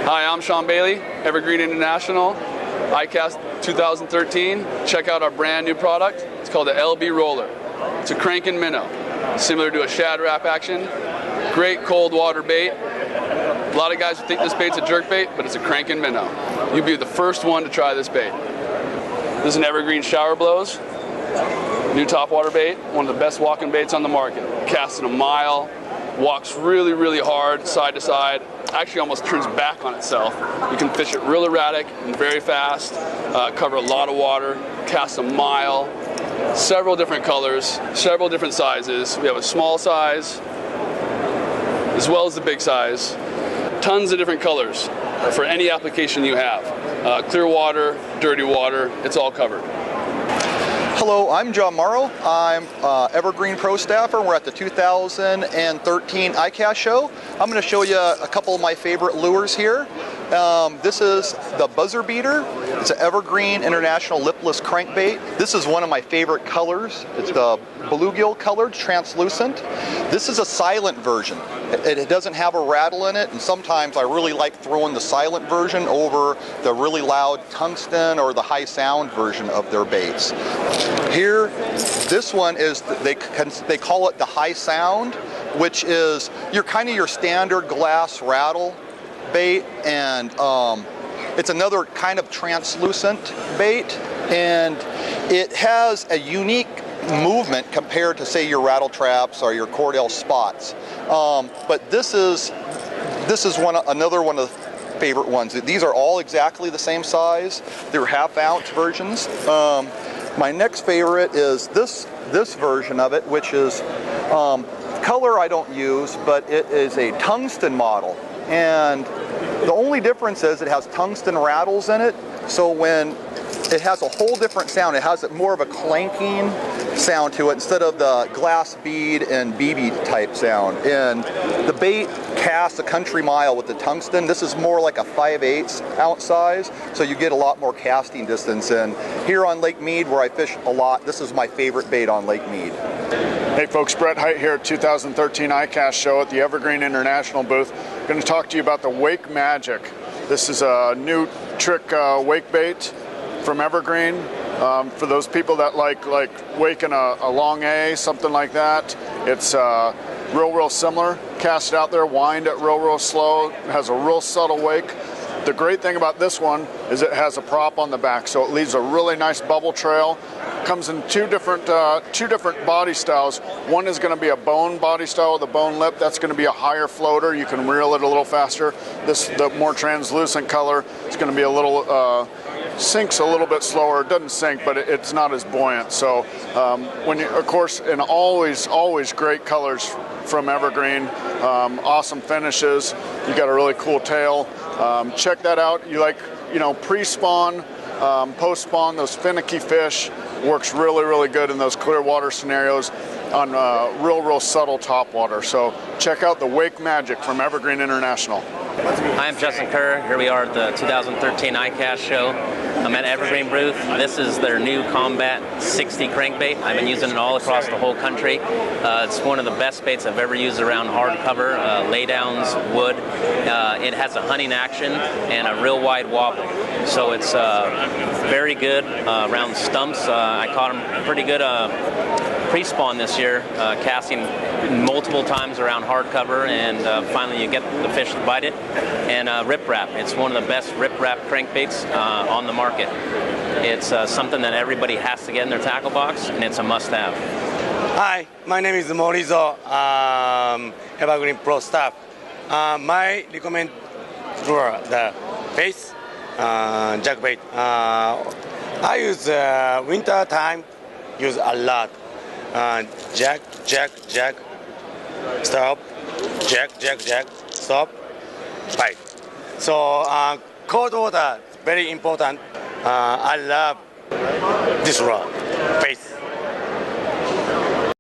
Hi, I'm Shaun Bailey, Evergreen International, Icast 2013. Check out our brand new product. It's called the LB Roller. It's a cranking minnow, similar to a shad wrap action. Great cold water bait. A lot of guys think this bait's a jerk bait, but it's a cranking minnow. You'll be the first one to try this bait. This is an Evergreen shower blows. New topwater bait, one of the best walking baits on the market. Casts in a mile, walks really, really hard, side to side. Actually almost turns back on itself. You can fish it real erratic and very fast, cover a lot of water, cast a mile, several different colors, several different sizes. We have a small size as well as the big size. Tons of different colors for any application you have. Clear water, dirty water, it's all covered. Hello, I'm John Morrow. I'm Evergreen Pro Staffer. We're at the 2013 Icast show. I'm going to show you a couple of my favorite lures here. This is the Buzzer Beater. It's an Evergreen International lipless crankbait. This is one of my favorite colors. It's the bluegill colored, translucent. This is a silent version. It doesn't have a rattle in it, and sometimes I really like throwing the silent version over the really loud tungsten or the high sound version of their baits. Here, this one is, they call it the high sound, which is your standard glass rattle bait, and it's another kind of translucent bait, and it has a unique movement compared to, say, your rattle traps or your Cordell spots. But this is another one of the favorite ones. These are all exactly the same size. They're half-ounce versions. My next favorite is this version of it, which is color I don't use, but it is a tungsten model. And the only difference is it has tungsten rattles in it, so when it has a whole different sound. It has more of a clanking sound to it instead of the glass bead and BB type sound. And the bait casts a country mile with the tungsten. This is more like a 5/8 ounce size, so you get a lot more casting distance. And here on Lake Mead, where I fish a lot, this is my favorite bait on Lake Mead. Hey folks, Brett Hite here at 2013 Icast show at the Evergreen International booth. I'm going to talk to you about the Wake Magic. This is a new trick wake bait from Evergreen. For those people that like waking a long A, something like that, it's real similar. Cast it out there, wind it real slow. It has a real subtle wake. The great thing about this one is it has a prop on the back, so it leaves a really nice bubble trail. Comes in two different body styles. One is going to be a bone body style with a bone lip. That's going to be a higher floater. You can reel it a little faster. The more translucent color is going to be a little sinks a little bit slower. It doesn't sink, but it's not as buoyant. So when you, of course, and always great colors from Evergreen. Awesome finishes. You got a really cool tail. Check that out. You like, pre-spawn, post-spawn, those finicky fish. Works really good in those clear water scenarios on real subtle top water. So check out the Wake Magic from Evergreen International. Hi, I'm Justin Kerr. Here we are at the 2013 Icast show. I'm at Evergreen booth. This is their new Combat 60 crankbait. I've been using it all across the whole country. It's one of the best baits I've ever used around hardcover, laydowns, wood. It has a hunting action and a real wide wobble. So it's very good around stumps. I caught them pretty good pre-spawn this year, casting multiple times around hardcover, and finally you get the fish to bite it. And riprap, it's one of the best riprap crankbaits on the market. It's something that everybody has to get in their tackle box, and it's a must-have. Hi, my name is Morizo, Evergreen Pro staff. My recommend lure, the bass jack bait. I use winter time, use a lot. Jack, stop, jack, stop, bite. So cold water, very important. I love this rod, bass.